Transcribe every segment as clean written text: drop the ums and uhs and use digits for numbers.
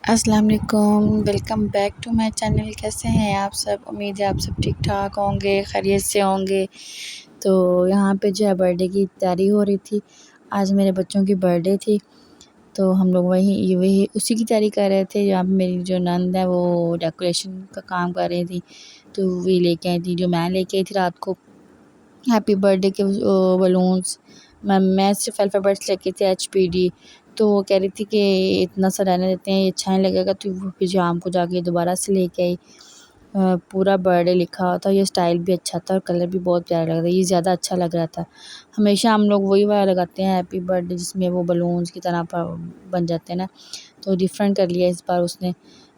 अस्सलाम वालेकुम, welcome back to my channel. कैसे हैं आप सब? उम्मीद है आप सब ठीक ठाक होंगे, खैरियत से होंगे। तो यहाँ पे जो है बर्थडे की तैयारी हो रही थी। आज मेरे बच्चों की बर्थडे थी, तो हम लोग वही उसी की तैयारी कर रहे थे। यहाँ पे मेरी जो नंद है वो डेकोरेशन का काम कर रही थी, तो वही लेके आई थी जो मैं लेके आई थी रात को, हैप्पी बर्थडे के बलून्स। मैं सिर्फ अल्फ़ाबेट्स लेके थी HPD। तो वो कह रही थी कि इतना सा रहने देते हैं, ये अच्छा नहीं लगेगा, तो वो फिर शाम को जाके दोबारा से लेके आई। पूरा बर्थडे लिखा हुआ था, ये स्टाइल भी अच्छा था और कलर भी बहुत प्यारा लग रहा था, ये ज़्यादा अच्छा लग रहा था। हमेशा हम लोग वही वाला लगाते हैं हैप्पी बर्थडे, जिसमें वो बलून्स की तरह बन जाते हैं ना, तो डिफरेंट कर लिया इस बार उसने।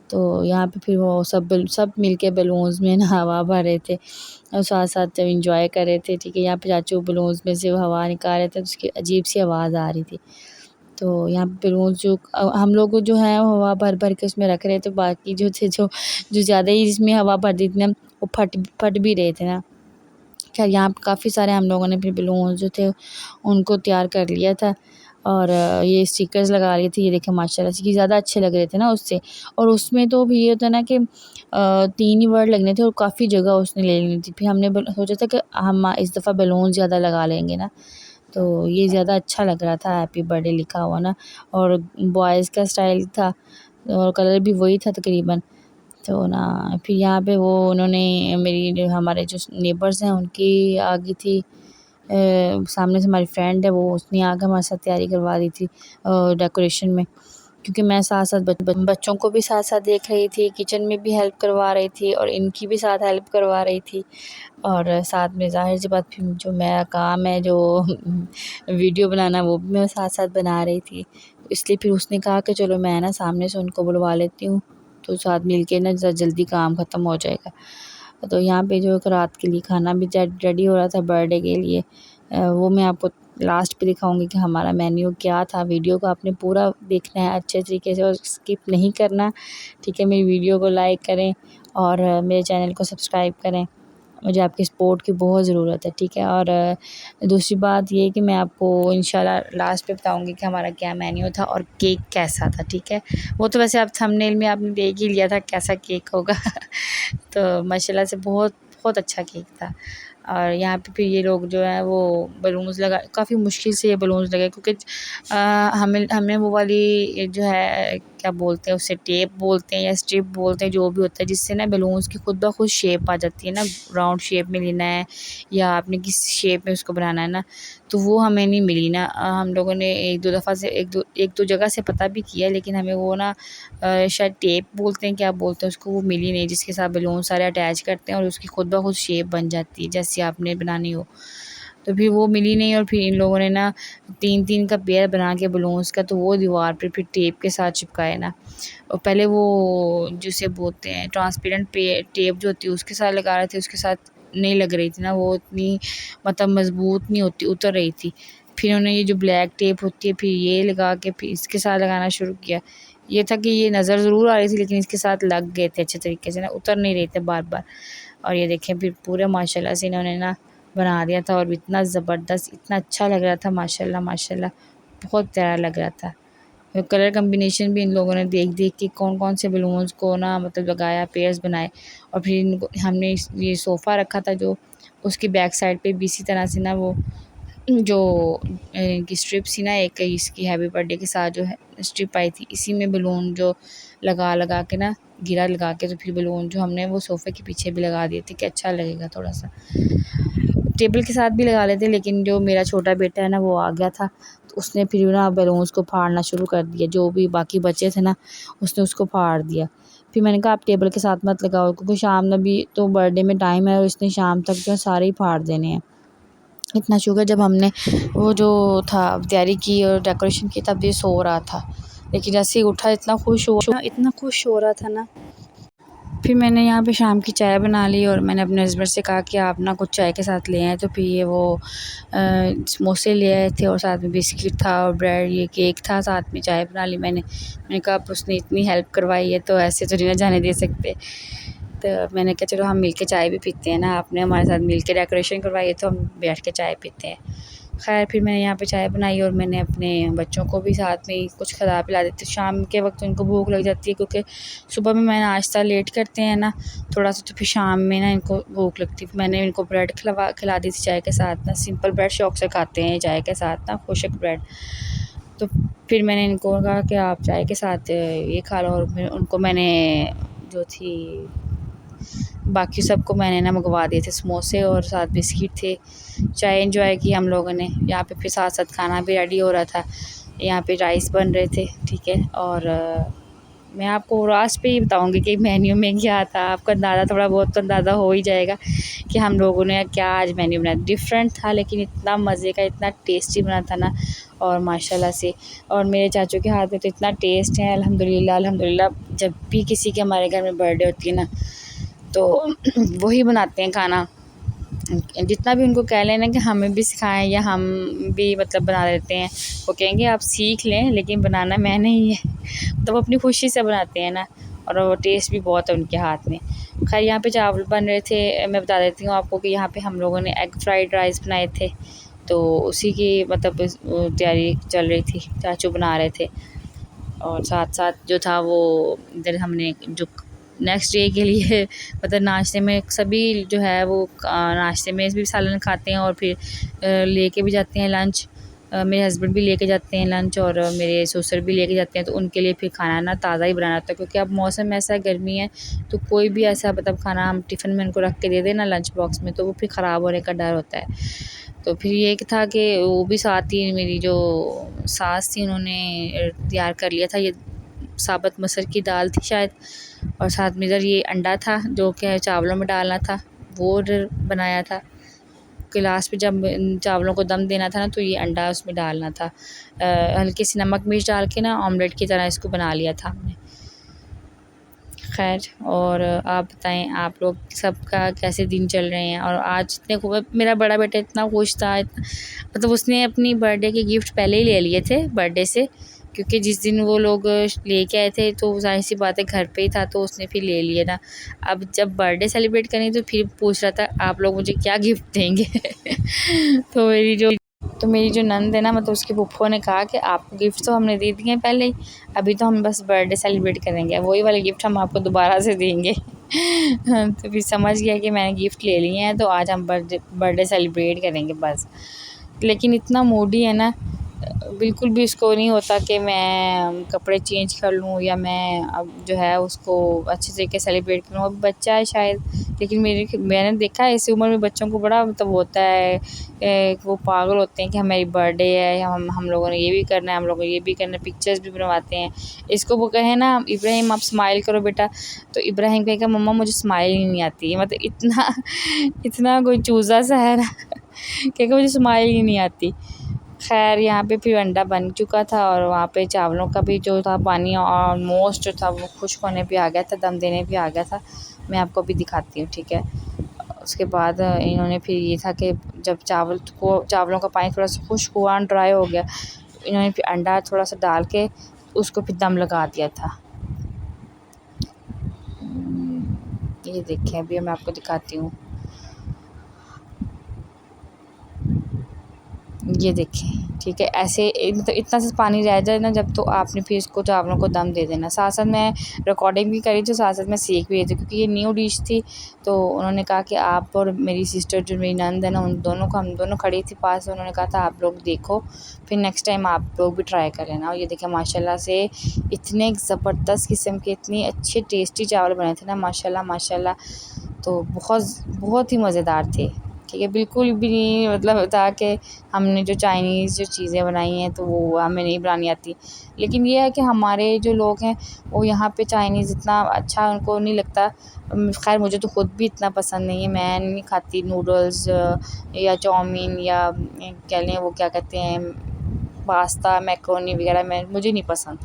तो यहाँ पे फिर वो सब मिल के बलून्स में ना हवा भर रहे थे और साथ-साथ जब एंजॉय कर रहे थे। ठीक है, यहाँ पे चाचू बलून्स में से हवा निकाल रहे थे, तो उसकी अजीब-सी आवाज़ आ रही थी। तो यहाँ पे बलून्स जो हम लोग जो है हवा भर-भर के उसमें रख रहे थे, बाकी जो थे जो ज़्यादा ही जिसमें हवा भर दी थी ना, वो फट भी रहे थे ना। खैर यहाँ पे काफ़ी सारे हम लोगों ने फिर बलून्स जो थे उनको तैयार कर लिया था और ये स्टिकर्स लगा लिए थे। ये देखें माशाल्लाह से, ये ज़्यादा अच्छे लग रहे थे ना उससे। और उसमें तो भी ये होता है ना कि 3 ही वर्ड लगने थे और काफ़ी जगह उसने ले लेनी थी। फिर हमने सोचा था कि हम इस दफ़ा बलून ज़्यादा लगा लेंगे ना, तो ये ज़्यादा अच्छा लग रहा था हैप्पी बर्थडे लिखा हुआ ना। और बॉयज़ का स्टाइल था और कलर भी वही था तकरीबन। तो ना फिर यहाँ पे वो उन्होंने मेरी जो हमारे जो नेबर्स हैं उनकी आ गई थी, सामने से हमारी फ्रेंड है वो, उसने आकर हमारे साथ तैयारी करवा दी थी डेकोरेशन में। क्योंकि मैं साथ-साथ बच्चों को भी साथ-साथ देख रही थी, किचन में भी हेल्प करवा रही थी और इनकी भी साथ हेल्प करवा रही थी। और साथ में ज़ाहिर-सी बात फिर जो मेरा काम है जो वीडियो बनाना, वो भी मैं साथ-साथ बना रही थी। इसलिए फिर उसने कहा कि चलो मैं ना सामने से उनको बुलवा लेती हूँ, तो साथ मिल के ना जल्दी काम ख़त्म हो जाएगा। तो यहाँ पे जो एक रात के लिए खाना भी रेडी हो रहा था बर्थडे के लिए। वो मैं आपको लास्ट पे दिखाऊंगी कि हमारा मेन्यू क्या था। वीडियो को आपने पूरा देखना है अच्छे तरीके से और स्किप नहीं करना। ठीक है, मेरी वीडियो को लाइक करें और मेरे चैनल को सब्सक्राइब करें। मुझे आपकी सपोर्ट की बहुत ज़रूरत है, ठीक है। और दूसरी बात ये कि मैं आपको इंशाल्लाह लास्ट पे बताऊंगी कि हमारा क्या मेन्यू था और केक कैसा था, ठीक है। वो तो वैसे आप थंबनेल में आपने देख ही लिया था कैसा केक होगा तो माशाल्लाह से बहुत बहुत अच्छा केक था। और यहाँ पे फिर ये लोग जो है वो बलून्स लगा, काफ़ी मुश्किल से ये बलून्स लगे, क्योंकि हमें वो वाली जो है क्या बोलते हैं उसे, टेप बोलते हैं या स्ट्रिप बोलते हैं, जो भी होता है, जिससे ना बलून्स की खुद ब खुद शेप आ जाती है ना। राउंड शेप में लेना है या आपने किस शेप में उसको बनाना है ना, तो वो हमें नहीं मिली ना। हम लोगों ने एक दो दफ़ा से एक दो जगह से पता भी किया, लेकिन हमें वो ना शायद टेप बोलते हैं, क्या बोलते हैं उसको, वो मिली नहीं जिसके साथ बलून सारे अटैच करते हैं और उसकी खुद ब खुद शेप बन जाती है जैसी आपने बनानी हो। तो फिर वो मिली नहीं और फिर इन लोगों ने ना 3-3 का पेयर बना के बलून्स का, तो वो दीवार पे फिर टेप के साथ चिपकाए ना। और पहले वो जिसे बोलते हैं ट्रांसपेरेंट टेप जो होती है उसके साथ लगा रहे थे, उसके साथ नहीं लग रही थी ना, वो इतनी मतलब मज़बूत नहीं होती, उतर रही थी। फिर उन्होंने ये जो ब्लैक टेप होती है फिर ये लगा के फिर इसके साथ लगाना शुरू किया। ये था कि ये नज़र ज़रूर आ रही थी, लेकिन इसके साथ लग गए थे अच्छे तरीके से ना, उतर नहीं रहे थे बार-बार। और ये देखें फिर पूरे माशाल्लाह से इन्होंने ना बना दिया था और इतना ज़बरदस्त, इतना अच्छा लग रहा था माशाल्लाह माशाल्लाह, बहुत प्यारा लग रहा था। कलर कॉम्बिनेशन भी इन लोगों ने देख-देख के कौन-कौन से बलून्स को ना मतलब लगाया, पेयर्स बनाए। और फिर इनको हमने ये सोफ़ा रखा था जो, उसकी बैक साइड पे भी इसी तरह से ना वो जो इनकी स्ट्रिप थी ना, एक इसकी हैप्पी बर्थडे के साथ जो है स्ट्रिप आई थी, इसी में बलून जो लगा के ना घेरा लगा के, तो फिर बलून जो हमने वो सोफ़े के पीछे भी लगा दिए थे कि अच्छा लगेगा थोड़ा सा। टेबल के साथ भी लगा लेते, लेकिन जो मेरा छोटा बेटा है ना वो आ गया था, तो उसने फिर ना बलून्स को फाड़ना शुरू कर दिया, जो भी बाकी बचे थे ना उसने उसको फाड़ दिया। फिर मैंने कहा आप टेबल के साथ मत लगाओ, क्योंकि शाम में भी तो बर्थडे में टाइम है और इसने शाम तक जो है सारे ही फाड़ देने हैं। इतना शुगर जब हमने वो जो था तैयारी की और डेकोरेशन की, तब ये सो रहा था, लेकिन जैसे ही उठा इतना खुश हो रहा था ना। फिर मैंने यहाँ पे शाम की चाय बना ली और मैंने अपने हस्बैंड से कहा कि आप ना कुछ चाय के साथ ले आएँ, तो फिर ये वो समोसे ले आए थे और साथ में बिस्किट था और ब्रेड, ये केक था, साथ में चाय बना ली मैंने कहा अब उसने इतनी हेल्प करवाई है तो ऐसे तो नहीं ना जाने दे सकते। तो मैंने कहा चलो हम मिल के चाय भी पीते हैं ना, आपने हमारे साथ मिल के डेकोरेशन करवाई है तो हम बैठ के चाय पीते हैं। खैर फिर मैंने यहाँ पे चाय बनाई और मैंने अपने बच्चों को भी साथ में ही कुछ खिला पिला देती। शाम के वक्त उनको भूख लग जाती है, क्योंकि सुबह में मैं नाश्ता लेट करते हैं ना थोड़ा सा, तो फिर शाम में ना इनको भूख लगती। मैंने इनको ब्रेड खिला दी थी चाय के साथ ना, सिंपल ब्रेड शौक से खाते हैं चाय के साथ ना, खुशक ब्रेड। तो फिर मैंने इनको कहा कि आप चाय के साथ ये खा लो, और फिर उनको मैंने जो थी बाकी सबको मैंने ना मंगवा दिए थे समोसे और साथ बिस्किट थे। चाय एंजॉय की हम लोगों ने यहाँ पे। फिर साथ साथ खाना भी रेडी हो रहा था, यहाँ पे राइस बन रहे थे, ठीक है। और मैं आपको लास्ट पे ही बताऊंगी कि मेन्यू में क्या था। आपका अंदाज़ा थोड़ा बहुत तो अंदाज़ा हो ही जाएगा कि हम लोगों ने क्या आज मेन्यू बनाया। डिफरेंट था लेकिन इतना मज़े का, इतना टेस्टी बना था ना, और माशाल्लाह से। और मेरे चाचू के हाथ में तो इतना टेस्ट है, अल्हम्दुलिल्लाह अल्हम्दुलिल्लाह। जब भी किसी के हमारे घर में बर्थडे होती है ना, तो वही बनाते हैं खाना। जितना भी उनको कह लेना कि हमें भी सिखाएं या हम भी मतलब बना लेते हैं, वो कहेंगे आप सीख लें लेकिन बनाना मैंने ही है। तो वो अपनी खुशी से बनाते हैं ना, और वो टेस्ट भी बहुत है उनके हाथ में। खैर यहाँ पे चावल बन रहे थे। मैं बता देती हूँ आपको कि यहाँ पे हम लोगों ने एग फ्राइड राइस बनाए थे, तो उसी की मतलब तैयारी चल रही थी, चाचू बना रहे थे। और साथ साथ जो था वो इधर हमने जो नेक्स्ट डे के लिए मतलब नाश्ते में सभी जो है वो नाश्ते में भी सालन खाते हैं, और फिर लेके भी जाते हैं लंच। मेरे हस्बैंड भी लेके जाते हैं लंच, और मेरे ससुर भी लेके जाते हैं। तो उनके लिए फिर खाना ना ताज़ा ही बनाना होता है, क्योंकि अब मौसम ऐसा है, गर्मी है, तो कोई भी ऐसा मतलब खाना हम टिफ़िन में उनको रख के दे देना लंच बॉक्स में, तो वो फिर ख़राब होने का डर होता है। तो फिर ये था कि वो भी साथ ही मेरी जो सास थी उन्होंने तैयार कर लिया था। ये साबुत मसर की दाल थी शायद, और साथ में इधर ये अंडा था जो कि चावलों में डालना था, वो बनाया था। गिलास पे जब चावलों को दम देना था ना, तो ये अंडा उसमें डालना था। हल्की सी नमक मिर्च डाल के ना ऑमलेट की तरह इसको बना लिया था हमने। खैर, और आप बताएं आप लोग सबका कैसे दिन चल रहे हैं। और आज इतने खूब मेरा बड़ा बेटा इतना खुश था, मतलब उसने अपनी बर्थडे के गिफ्ट पहले ही ले लिए थे बर्थडे से, क्योंकि जिस दिन वो लोग लेके आए थे तो ज़ाहिर सी बात है घर पे ही था, तो उसने फिर ले लिया ना। अब जब बर्थडे सेलिब्रेट करें तो फिर पूछ रहा था आप लोग मुझे क्या गिफ्ट देंगे। तो मेरी जो नंद है ना, मतलब उसके फूफो ने कहा कि आपको गिफ्ट तो हमने दे दिए हैं पहले ही, अभी तो हम बस बर्थडे सेलिब्रेट करेंगे, वही वाले गिफ्ट हम आपको दोबारा से देंगे। तो फिर समझ गया कि मैंने गिफ्ट ले लिए हैं, तो आज हम बर्थडे सेलिब्रेट करेंगे बस। लेकिन इतना मूडी है ना, बिल्कुल भी इसको नहीं होता कि मैं कपड़े चेंज कर लूँ या मैं अब जो है उसको अच्छे तरीके से सेलिब्रेट करूँ। अब बच्चा है शायद, लेकिन मैंने देखा है इस उम्र में बच्चों को बड़ा मतलब होता है, वो पागल होते हैं कि हमारी बर्थडे है, हम लोगों ने ये भी करना है, हम लोगों ने ये भी करना है, पिक्चर्स भी बनवाते हैं। इसको वो कहे ना इब्राहिम आप स्माइल करो बेटा, तो इब्राहिम कहेगा मम्मा मुझे स्माइल ही नहीं आती है। मतलब इतना इतना कोई चूज़ा सा है ना, कहेगा मुझे स्माइल ही नहीं आती। खैर यहाँ पे फिर अंडा बन चुका था, और वहाँ पे चावलों का भी जो था पानी ऑलमोस्ट जो था वो खुश्क होने पे आ गया था, दम देने पे आ गया था। मैं आपको भी दिखाती हूँ, ठीक है। उसके बाद इन्होंने फिर ये था कि जब चावलों का पानी थोड़ा सा खुश्क हुआ, ड्राई हो गया, तो इन्होंने फिर अंडा थोड़ा सा डाल के उसको फिर दम लगा दिया था। ये देखें, अभी मैं आपको दिखाती हूँ, ये देखें, ठीक है। ऐसे मतलब इतना सा पानी रह जाए ना जब, तो आपने फिर इसको चावलों को दम दे देना। साथ साथ मैं रिकॉर्डिंग भी करी थी, साथ साथ मैं सीख भी रही थी, क्योंकि ये न्यू डिश थी। तो उन्होंने कहा कि आप और मेरी सिस्टर जो मेरी नंद है ना, उन दोनों को, हम दोनों खड़ी थी पास, उन्होंने कहा था आप लोग देखो, फिर नेक्स्ट टाइम आप लोग भी ट्राई कर लेना। और ये देखें माशाल्लाह से इतने ज़बरदस्त किस्म के इतनी अच्छे टेस्टी चावल बने थे ना, माशाल्लाह माशाल्लाह। तो बहुत बहुत ही मज़ेदार थे, ठीक है। बिल्कुल भी नहीं मतलब था कि हमने जो चाइनीज़ जो चीज़ें बनाई हैं तो वो हमें नहीं बनानी आती। लेकिन ये है कि हमारे जो लोग हैं वो यहाँ पे चाइनीज़ इतना अच्छा उनको नहीं लगता। ख़ैर मुझे तो ख़ुद भी इतना पसंद नहीं है, मैं नहीं खाती नूडल्स या चाउमीन या कह लें वो क्या कहते हैं पास्ता मैक्रोनी वगैरह, मुझे नहीं पसंद।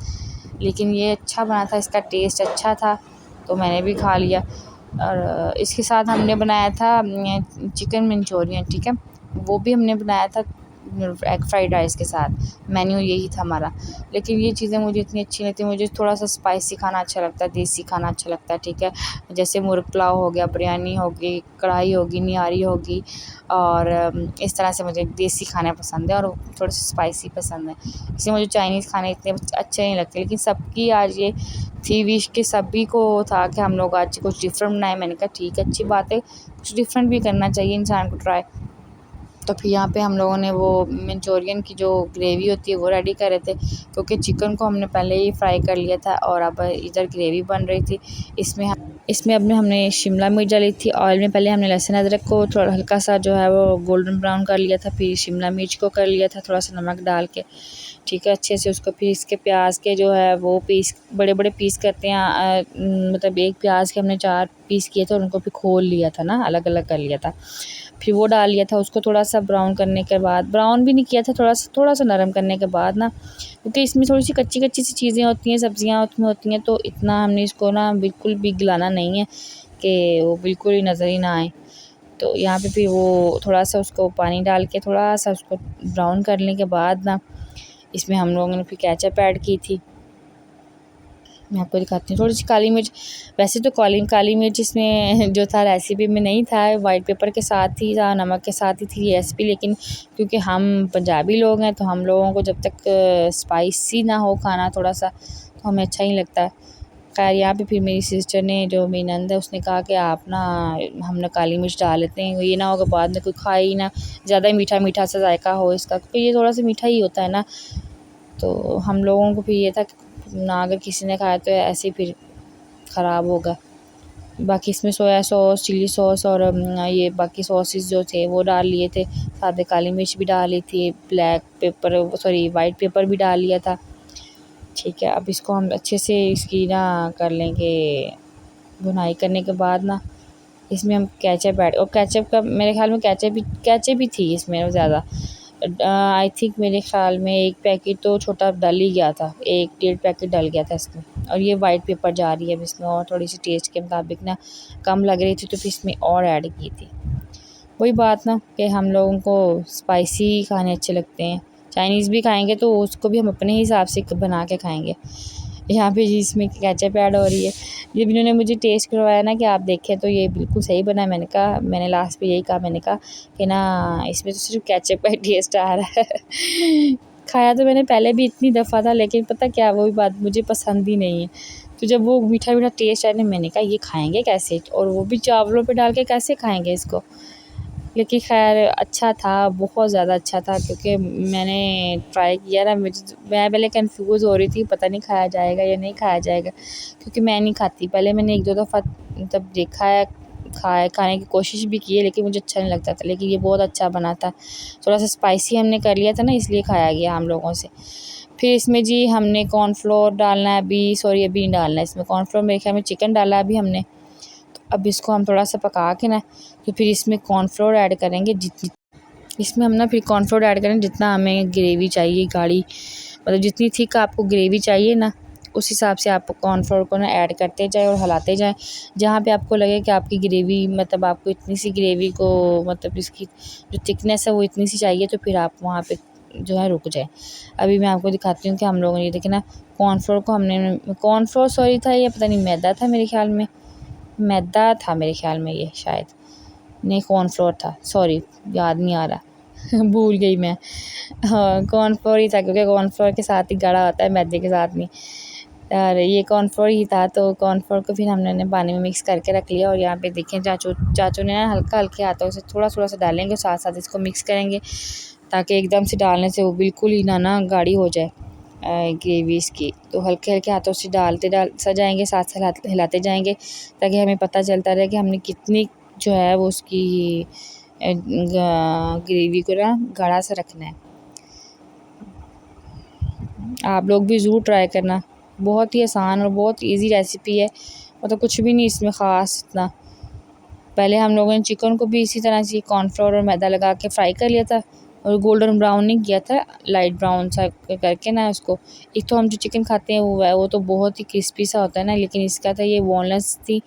लेकिन ये अच्छा बना था, इसका टेस्ट अच्छा था, तो मैंने भी खा लिया। और इसके साथ हमने बनाया था चिकन मंचूरियन, ठीक है। वो भी हमने बनाया था एग फ्राइड राइस के साथ। मेन्यू यही था हमारा। लेकिन ये चीज़ें मुझे इतनी अच्छी नहीं थी। मुझे थोड़ा सा स्पाइसी खाना अच्छा लगता है, देसी खाना अच्छा लगता है, ठीक है। जैसे मुर्ग पुलाव हो गया, बिरयानी होगी, कढ़ाई होगी, निहारी होगी, और इस तरह से मुझे देसी खाने पसंद है और थोड़े से स्पाइसी पसंद है। इसलिए मुझे चाइनीज़ खाने इतने अच्छे नहीं लगते। लेकिन सबकी आज ये थी विश कि सभी को था कि हम लोग आज कुछ डिफरेंट बनाए। मैंने कहा ठीक है, अच्छी बात है, कुछ डिफरेंट भी करना चाहिए इंसान को ट्राई। तो फिर यहाँ पे हम लोगों ने वो मंचूरियन की जो ग्रेवी होती है वो रेडी कर रहे थे, क्योंकि चिकन को हमने पहले ही फ्राई कर लिया था और अब इधर ग्रेवी बन रही थी। इसमें अब हमने शिमला मिर्च डाली थी ऑयल में। पहले हमने लहसुन अदरक को थोड़ा हल्का सा जो है वो गोल्डन ब्राउन कर लिया था, फिर शिमला मिर्च को कर लिया था थोड़ा सा नमक डाल के, ठीक है, अच्छे से उसको। फिर इसके प्याज के जो है वो पीस, बड़े बड़े पीस करते हैं, मतलब एक प्याज के हमने 4 पीस किए थे और उनको फिर खोल लिया था ना, अलग अलग कर लिया था। फिर वो डाल लिया था, उसको थोड़ा सा ब्राउन करने के बाद, ब्राउन भी नहीं किया था, थोड़ा सा नरम करने के बाद ना, क्योंकि इसमें थोड़ी सी कच्ची कच्ची सी चीज़ें होती हैं, सब्जियाँ उसमें होती हैं, तो इतना हमने इसको ना बिल्कुल भी गलाना नहीं है कि वो बिल्कुल ही नज़र ही ना आए। तो यहाँ पे फिर वो थोड़ा सा उसको पानी डाल के थोड़ा सा उसको ब्राउन करने के बाद ना, इसमें हम लोगों ने फिर केचप ऐड की थी। मैं आपको दिखाती हूँ थोड़ी सी काली मिर्च। वैसे तो काली मिर्च इसमें जो था रेसिपी में नहीं था, वाइट पेपर के साथ ही था, नमक के साथ ही थी ये रेसिपी। लेकिन क्योंकि हम पंजाबी लोग हैं तो हम लोगों को जब तक स्पाइसी ना हो खाना थोड़ा सा, तो हमें अच्छा ही लगता है। खैर यहाँ पे फिर मेरी सिस्टर ने, जो मेरी नंद है, उसने कहा कि आप ना, हम ना काली मिर्च डाल लेते हैं, ये ना होगा बाद में कोई खाए ही ना, ज़्यादा मीठा मीठा सा जायका हो इसका, क्योंकि ये थोड़ा सा मीठा ही होता है ना। तो हम लोगों को फिर ये था ना, अगर किसी ने खाया तो ऐसे ही फिर ख़राब होगा। बाकी इसमें सोया सॉस, चिली सॉस और ये बाकी सॉसेस जो थे वो डाल लिए थे, साथ में काली मिर्च भी डाल ली थी, वाइट पेपर भी डाल लिया था, ठीक है। अब इसको हम अच्छे से इसकी ना कर लेंगे, भुनाई करने के बाद ना इसमें हम केचप ऐड, और केचप का मेरे ख़्याल में केचप ही थी इसमें ज़्यादा। आई थिंक मेरे ख़्याल में एक पैकेट तो छोटा डल ही गया था, 1-1.5 पैकेट डल गया था इसमें। और ये वाइट पेपर जा रही है अब इसमें, और थोड़ी सी टेस्ट के मुताबिक ना कम लग रही थी तो फिर इसमें और ऐड की थी। वही बात ना कि हम लोगों को स्पाइसी खाने अच्छे लगते हैं। चाइनीज़ भी खाएंगे तो उसको भी हम अपने हिसाब से बना के खाएंगे। यहाँ पे जी इसमें केचप ऐड हो रही है। जब इन्होंने मुझे टेस्ट करवाया ना कि आप देखें तो ये बिल्कुल सही बना है, मैंने लास्ट पे यही कहा, मैंने कहा कि ना इसमें तो सिर्फ केचप का टेस्ट आ रहा है। खाया तो मैंने पहले भी इतनी दफ़ा था, लेकिन पता क्या, वो भी बात मुझे पसंद ही नहीं है। तो जब वो मीठा मीठा टेस्ट आया ना, मैंने कहा ये खाएंगे कैसे, और वो भी चावलों पे डाल के कैसे खाएंगे इसको। लेकिन ख़ैर अच्छा था, बहुत ज़्यादा अच्छा था, क्योंकि मैंने ट्राई किया ना, मैं पहले कन्फ्यूज़ हो रही थी, पता नहीं खाया जाएगा या नहीं खाया जाएगा, क्योंकि मैं नहीं खाती। पहले मैंने 1-2 दफ़ा मतलब देखा है, खाने की कोशिश भी की है, लेकिन मुझे अच्छा नहीं लगता था। लेकिन ये बहुत अच्छा बना था, थोड़ा सा स्पाइसी हमने कर लिया था ना, इसलिए खाया गया हम लोगों से। फिर इसमें जी हमने कॉर्नफ्लोर डालना है अभी, सॉरी अभी नहीं डालना है इसमें कॉर्नफ्लोर, मेरे ख़्याल में चिकन डाला है अभी हमने। अब इसको हम थोड़ा सा पका के ना, तो फिर इसमें कॉर्नफ्लोर ऐड करेंगे, इसमें हम ना फिर कॉर्नफ्लोर ऐड करेंगे जितना हमें ग्रेवी चाहिए, गाढ़ी मतलब जितनी थिक आपको ग्रेवी चाहिए ना, उस हिसाब से आप कॉर्नफ्लोर को ना ऐड करते जाएँ और हिलाते जाएँ। जहाँ पे आपको लगे कि आपकी ग्रेवी, मतलब आपको इतनी सी ग्रेवी को, मतलब इसकी जो थिकनेस है वो इतनी सी चाहिए, तो फिर आप वहाँ पे जो है रुक जाएँ। अभी मैं आपको दिखाती हूँ कि हम लोगों ने ये देखिए ना, कॉर्नफ्लोर सॉरी था, या पता नहीं मैदा था, मेरे ख़्याल में मैदा था, मेरे ख़्याल में ये शायद, नहीं कॉर्नफ्लोर था, सॉरी याद नहीं आ रहा। भूल गई मैं। हाँ कॉर्नफ्लोर ही था, क्योंकि कॉर्नफ्लोर के साथ ही गाढ़ा होता है, मैदे के साथ नहीं। और ये कॉर्नफ्लोर ही था, तो कॉर्नफ्लोर को फिर हमने पानी में मिक्स करके रख लिया। और यहाँ पे देखें चाचू ने ना हल्का हल्के हाथों से थोड़ा थोड़ा सा डालेंगे, साथ साथ इसको मिक्स करेंगे, ताकि एकदम से डालने से वो बिल्कुल ही ना गाढ़ी हो जाए ग्रेवी इसकी। तो हल्के हल्के हाथों से डालते जाएंगे, साथ साथ हिलाते जाएंगे, ताकि हमें पता चलता रहे कि हमने कितनी जो है वो उसकी ग्रेवी को ना गाढ़ा सा रखना है। आप लोग भी ज़रूर ट्राई करना, बहुत ही आसान और बहुत इजी रेसिपी है, मतलब कुछ भी नहीं इसमें ख़ास इतना। पहले हम लोगों ने चिकन को भी इसी तरह से कॉर्नफ्लोर और मैदा लगा के फ्राई कर लिया था, और गोल्डन ब्राउन नहीं किया था, लाइट ब्राउन सा करके ना उसको। एक तो हम जो चिकन खाते हैं वो तो बहुत ही क्रिस्पी सा होता है ना, लेकिन इसका था ये बोनलेस थी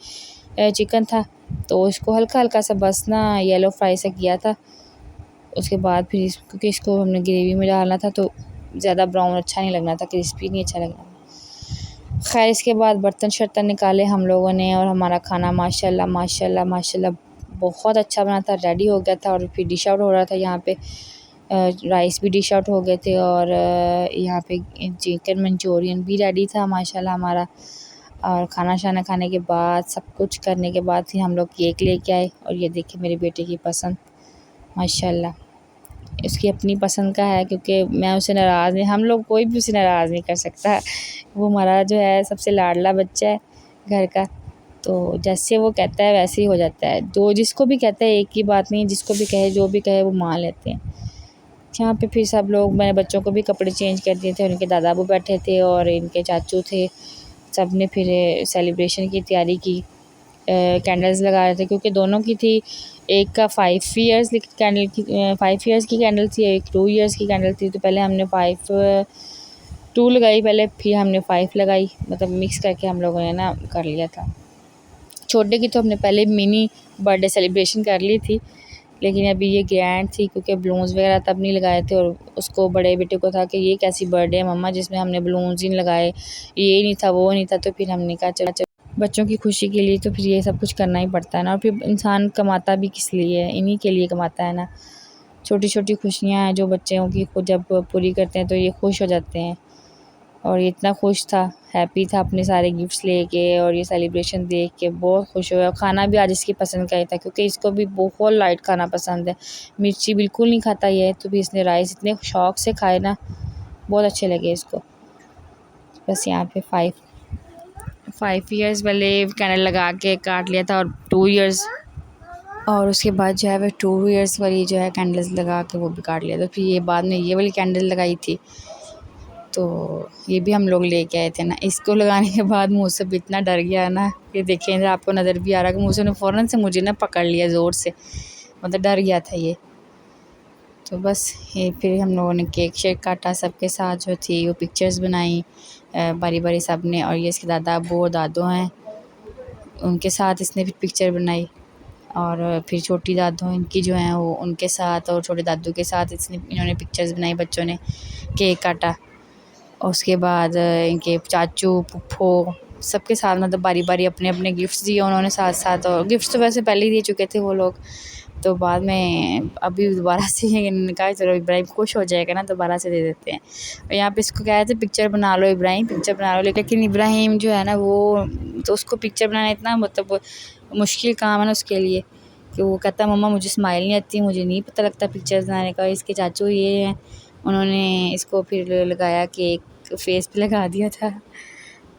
चिकन था, तो इसको हल्का हल्का सा बस ना येलो फ्राई सा किया था। उसके बाद फिर क्योंकि इसको हमने ग्रेवी में डालना था तो ज़्यादा ब्राउन अच्छा नहीं लगना था, क्रिस्पी नहीं अच्छा लगना। खैर इसके बाद बर्तन शर्तन निकाले हम लोगों ने और हमारा खाना माशाल्लाह माशाल्लाह माशाल्लाह बहुत अच्छा बना था, रेडी हो गया था। और फिर डिश आउट हो रहा था यहाँ पे, राइस भी डिश आउट हो गए थे और यहाँ पे चिकन मंचूरियन भी रेडी था माशाल्लाह हमारा। और खाना शाना खाने के बाद सब कुछ करने के बाद फिर हम लोग केक लेके आए और ये देखिए मेरे बेटे की पसंद माशाल्लाह, उसकी अपनी पसंद का है क्योंकि मैं उसे नाराज़ नहीं, हम लोग कोई भी उसे नाराज़ नहीं कर सकता। वो हमारा जो है सबसे लाडला बच्चा है घर का, तो जैसे वो कहता है वैसे ही हो जाता है। जो जिसको भी कहता है एक ही बात नहीं, जिसको भी कहे जो भी कहे वो मान लेते हैं। यहाँ पे फिर सब लोग, मैंने बच्चों को भी कपड़े चेंज कर दिए थे, उनके दादा वो बैठे थे और इनके चाचू थे, सब ने फिर सेलिब्रेशन की तैयारी की। कैंडल्स लगा रहे थे क्योंकि दोनों की थी, एक का 5 ईयर्स कैंडल की 5 ईयर्स की कैंडल थी, एक 2 ईयर्स की कैंडल थी। तो पहले हमने 2 लगाई पहले, फिर हमने 5 लगाई, मतलब मिक्स करके हम लोगों ने ना कर लिया था। छोटे की तो हमने पहले मिनी बर्थडे सेलिब्रेशन कर ली थी, लेकिन अभी ये ग्रैंड थी क्योंकि बलून्स वगैरह तब नहीं लगाए थे। और उसको बड़े बेटे को था कि ये कैसी बर्थडे है मम्मा जिसमें हमने बलून्स ही नहीं लगाए, ये नहीं था वो नहीं था। तो फिर हमने कहा चलो बच्चों की खुशी के लिए तो फिर ये सब कुछ करना ही पड़ता है ना। और फिर इंसान कमाता भी किस लिए है, इन्हीं के लिए कमाता है ना। छोटी छोटी खुशियाँ हैं जो बच्चों की खुद जब पूरी करते हैं तो ये खुश हो जाते हैं। और ये इतना खुश था, हैप्पी था अपने सारे गिफ्ट्स लेके और ये सेलिब्रेशन देख के बहुत खुश हुआ। खाना भी आज इसकी पसंद का ही था क्योंकि इसको भी बहुत लाइट खाना पसंद है, मिर्ची बिल्कुल नहीं खाता ये। तो भी इसने राइस इतने शौक़ से खाए ना, बहुत अच्छे लगे इसको। बस यहाँ पे 5 ईयर्स वाले कैंडल लगा के काट लिया था और 2 ईयर्स, और उसके बाद जो है वो 2 ईयर्स वाली जो है कैंडल्स लगा के वो भी काट लिया था। फिर ये बाद में ये वाली कैंडल लगाई थी, तो ये भी हम लोग लेके आए थे ना। इसको लगाने के बाद मौसम इतना डर गया ना, ये देखें आपको नज़र भी आ रहा है कि मौसम ने फ़ौरन से मुझे ना पकड़ लिया ज़ोर से, मतलब डर गया था ये। तो बस ये फिर हम लोगों ने केक शेक काटा, सबके साथ जो थी वो पिक्चर्स बनाई बारी बारी सब ने। और ये इसके दादा अबू और दादो हैं, उनके साथ इसने फिर पिक्चर बनाई। और फिर छोटी दादो इनकी जो हैं वो उनके साथ, और छोटे दादू के साथ इन्होंने पिक्चर्स बनाई, बच्चों ने केक काटा। और उसके बाद इनके चाचू फूफो सबके साथ मतलब बारी बारी अपने अपने गिफ्ट्स दिए उन्होंने साथ साथ। और गिफ्ट्स तो वैसे पहले ही दे चुके थे वो लोग, तो बाद में अभी दोबारा से इन्होंने कहा चलो इब्राहिम खुश हो जाएगा ना, दोबारा से दे देते हैं। और यहाँ पे इसको कह रहे थे पिक्चर बना लो इब्राहिम, पिक्चर बना लो, लेकिन इब्राहिम जो है ना वो, तो उसको पिक्चर बनाना इतना मतलब मुश्किल काम है ना उसके लिए कि वो कहता मम्मा मुझे स्माइल नहीं आती, मुझे नहीं पता लगता पिक्चर्स बनाने का। इसके चाचू ये हैं, उन्होंने इसको फिर लगाया केक फेस पे लगा दिया था।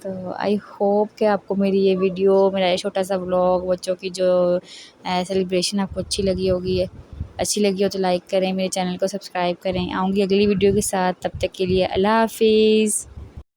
तो आई होप कि आपको मेरी ये वीडियो, मेरा ये छोटा सा व्लॉग बच्चों की जो सेलिब्रेशन आपको अच्छी लगी होगी है। अच्छी लगी हो तो लाइक करें, मेरे चैनल को सब्सक्राइब करें। आऊँगी अगली वीडियो के साथ, तब तक के लिए अल्लाह हाफिज़।